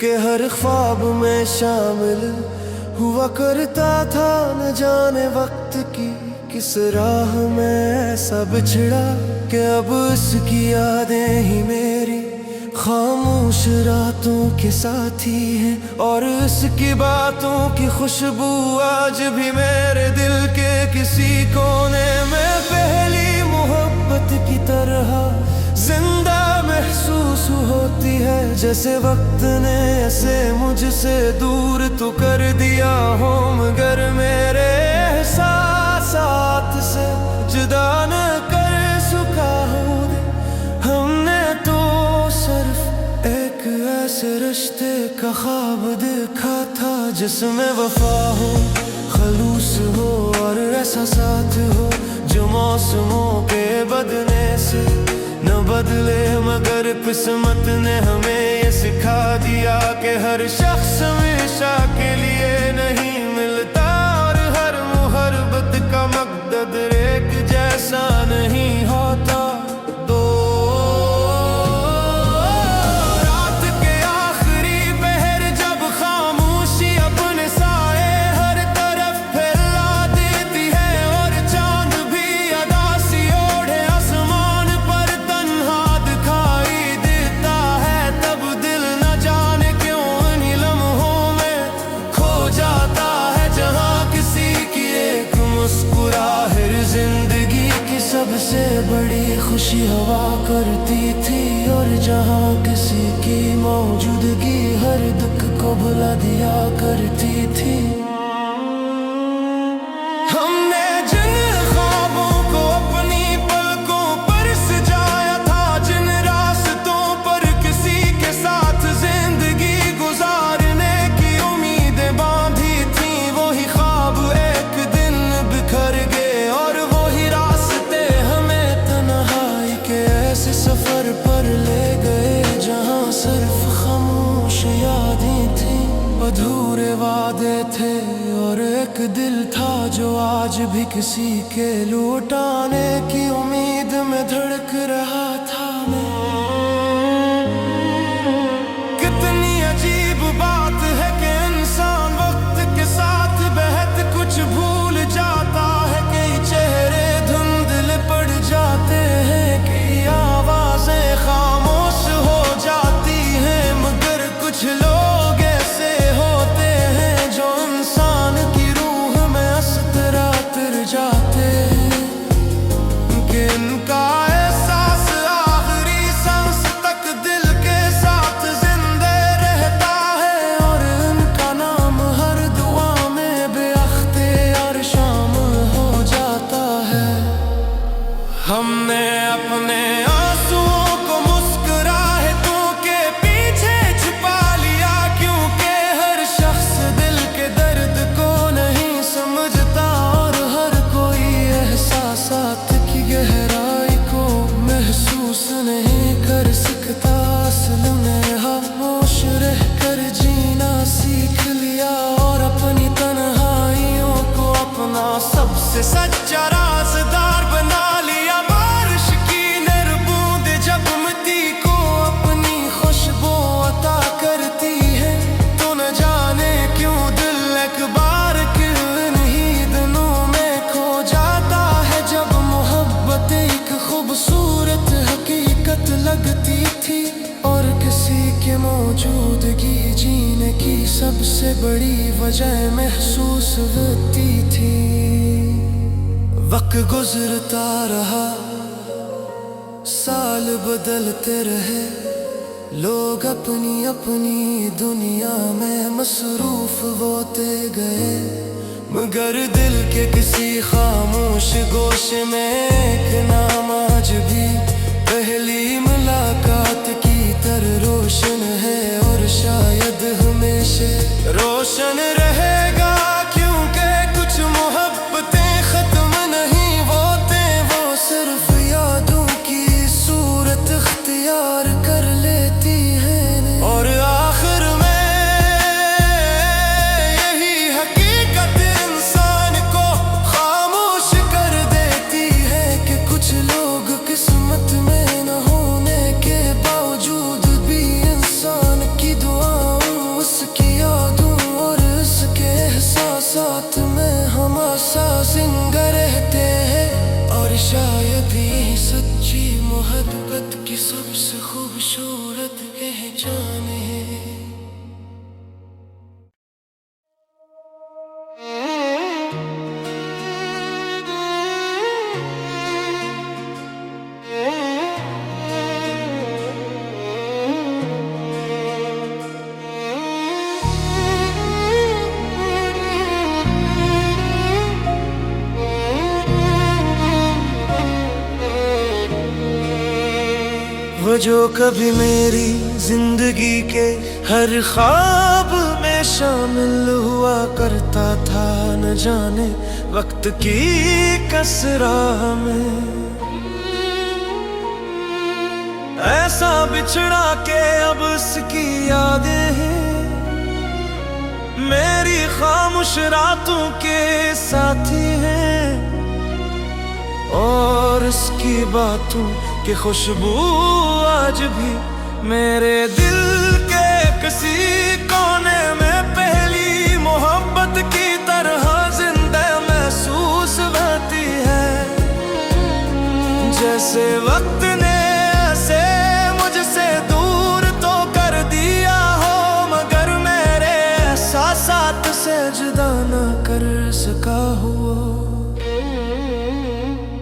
के हर ख्वाब में शामिल हुआ करता था। न जाने वक्त की किस राह में ऐसा बिछड़ा कि अब उसकी यादें ही मेरी खामोश रातों के साथी हैं। और उसकी बातों की खुशबू आज भी मेरे दिल के किसी कोने में पहली मोहब्बत की तरह जिंदा महसूस होती है। जैसे वक्त ने ऐसे मुझसे दूर तो कर दिया हो, मगर मेरे एहसासात से जुदा न कर सका हूँ। हमने तो सिर्फ एक ऐसे रिश्ते का ख्वाब देखा था जिसमें वफा हो, खलूस हो और ऐसा साथ हो जो मौसमों के बदलने से न बदले। मगर किस्मत ने हमें ये सिखा दिया कि हर शख्स हमेशा के लिए नहीं मिलता, और हर मोहब्बत का मकसद एक जैसा नहीं होता। सबसे बड़ी खुशी हवा करती थी, और जहाँ किसी की मौजूदगी हर दुख को भुला दिया करती थी। हमने जिन ख्वाबों को अपनी पलकों पर सजाया था, जिन रास्तों पर किसी के साथ जिंदगी गुजारने की उम्मीदें बांधी थी, वही ख्वाब एक दिन बिखर गए। और सफर पर ले गए जहाँ सिर्फ खामोश यादें थी, अधूरे वादे थे और एक दिल था जो आज भी किसी के लौटाने की उम्मीद में धड़क रहा था। कितनी अजीब बात है कि इंसान वक्त के साथ बहत कुछ भूल जाता है, कई चेहरे धुंधले पड़ जाते हैं, आवाजें खामोश हो जाती हैं। मगर कुछ लोग ऐसे होते हैं जो इंसान की रूह में असतर जाते हैं, कि इनका एहसास आखिरी सांस तक दिल के साथ जिंदे रहता है, और इनका नाम हर दुआ में बेअख्तियार शामिल हो जाता है। हमने अपने नहीं कर सकता असल में खामोश रह कर जीना सीख लिया, और अपनी तन्हाइयों को अपना सबसे सच्चा राज़दार बना लिया। बारिश की नर बूंद जब मिट्टी को अपनी खुशबू अता करती है, तो न जाने क्यों दिल एक बार किन्हीं दिनों में खो जाता है। जब मोहब्बत एक खूबसूरत हकीकत लगती थी, और किसी के मौजूदगी जीने की सबसे बड़ी वजह महसूस होती थी। वक्त गुजरता रहा, साल बदलते रहे, लोग अपनी अपनी दुनिया में मसरूफ होते गए, मगर दिल के किसी खामोश गोशे में एक नाम आज भी पहली मुलाकात की तरह रोशन है, और शायद हमेशा रोशन रहेगा। क्योंकि कुछ मोहब्बतें खत्म नहीं होते, वो सिर्फ यादों की सूरत इख्तियार कर लेती हैं, और आखिर में यही हकीकत इंसान को खामोश कर देती है, कि कुछ लोग किस्मत में न होने के बावजूद भी इंसान की दुआ वो जो कभी मेरी जिंदगी के हर ख्वाब में शामिल हुआ करता था, न जाने वक्त की कसराह में ऐसा बिछड़ा के अब उसकी यादें हैं मेरी खामोश रातों के साथी हैं, और उसकी बातों की खुशबू आज भी मेरे दिल के किसी कोने में पहली मोहब्बत की तरह जिंदा महसूस होती है। जैसे वक्त ने ऐसे मुझसे दूर तो कर दिया हो, मगर मेरे एहसासात से जुदा न कर सका हो।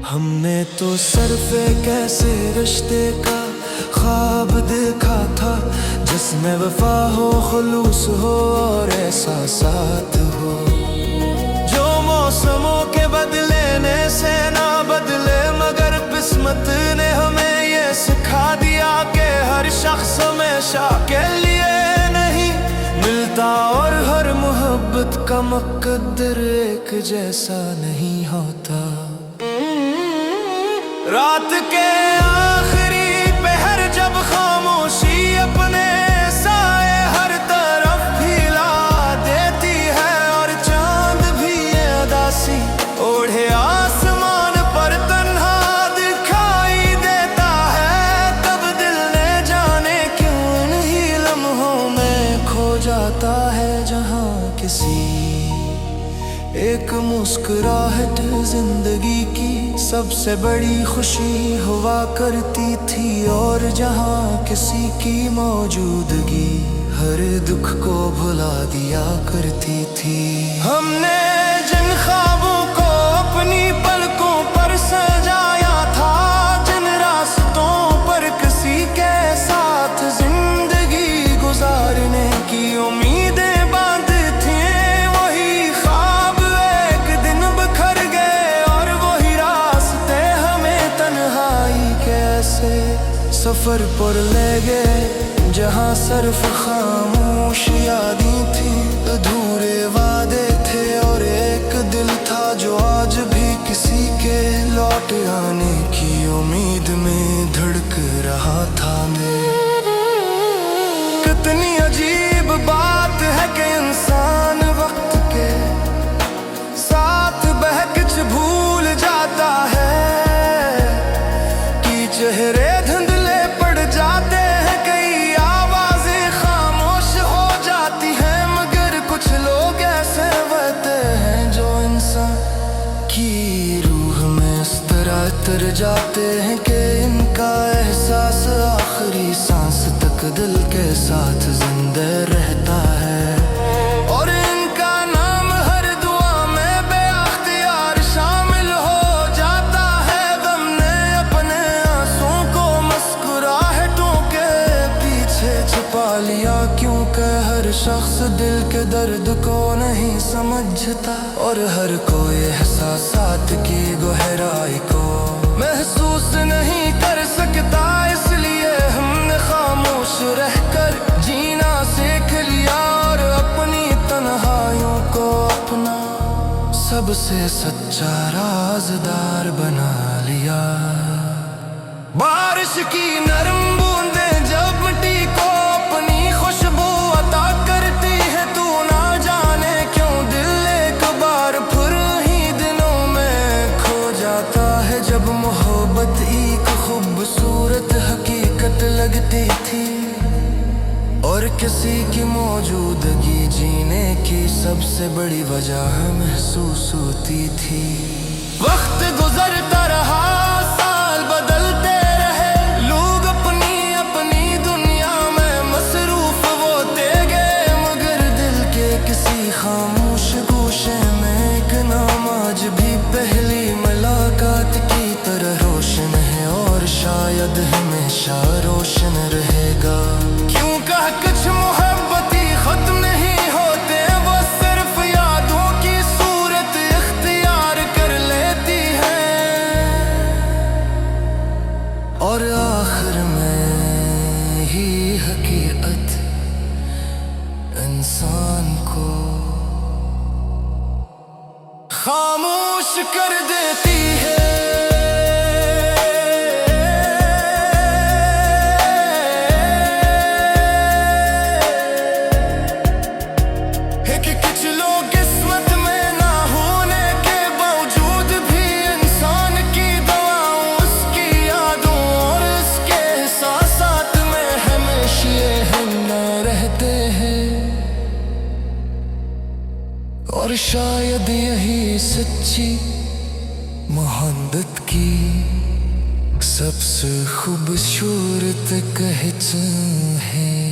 हमने तो सिर्फ एक ऐसे रिश्ते का ख्वाब देखा था, जिसमें वफा हो, खुलूस हो और एहसासात हो, जो मौसमों के बदलने से ना बदले। मगर किस्मत ने हमें ये सिखा दिया कि हर शख्स हमेशा के लिए नहीं मिलता, और हर मोहब्बत का मुकद्दर एक जैसा नहीं होता। रात के आखिरी पहर जब खामोशी अपने साए हर तरफ फैला देती है, और चांद भी ये उदासी ओढ़े आसमान पर तन्हा दिखाई देता है, तब दिल ने जाने क्यों इन्हीं लम्हों में खो जाता है, जहां किसी एक मुस्कुराहट जिंदगी की सबसे बड़ी खुशी हुआ करती थी, और जहां किसी की मौजूदगी हर दुख को भुला दिया करती थी। हमने जिन ख्वाबों को अपनी पलकों पर सजाया था, जिन रास्तों पर किसी के साथ जिंदगी गुजारने की उम्मीदें सफर पर ले गए, जहां सिर्फ खामोश यादें थी, अधूरे वादे थे, और एक दिल था जो आज भी किसी के लौट आने की उम्मीद में धड़क रहा था। मैं कितनी अजीब बात है कि इंसान वक्त के साथ बहक भूल जाता है, कि चेहरे उतर जाते हैं कि इनका एहसास आखिरी सांस तक दिल के साथ जिंदा रहता है, और इनका नाम हर दुआ में बेअख्तियार शामिल हो जाता है। गम ने अपने आंसुओं को मुस्कुराहटों के पीछे छुपा लिया, क्योंकि हर शख्स दिल के दर्द को नहीं समझता, और हर कोई एहसासात की गहराई को महसूस नहीं कर सकता। इसलिए हमने खामोश रहकर जीना सीख लिया, और अपनी तन्हाइयों को अपना सबसे सच्चा राज़दार बना लिया। बारिश की नरम बूंदें जब मिट्टी को अपनी खुशबू अता करती है, तू ना जाने क्यों दिल एक बार फिर ही दिनों में खो जाता है। जब मोहब्बत एक खूबसूरत हकीकत लगती थी, और किसी की मौजूदगी जीने की सबसे बड़ी वजह महसूस होती थी। वक्त गुजरता रहा, साल बदलते रहे, लोग अपनी अपनी दुनिया में मसरूफ होते गए, मगर दिल के किसी खामोश गोशे में एक नाम आज भी पहली मुलाकात की तरह रोशन है, और शायद हमेशा रोशन रहेगा। क्यों कह कुछ मोहब्बती खत्म नहीं होते, वो सिर्फ यादों की सूरत इख्तियार कर लेती है। इंसान को खामोश कर देती है। कुछ लोग किस्मत में ना होने के बावजूद भी इंसान की दुआओं, उसकी यादों और उसके एहसासात में हमेशा हम ना रहते हैं। और शायद यही सच्ची मोहब्बत की सबसे खूबसूरत पहचान है।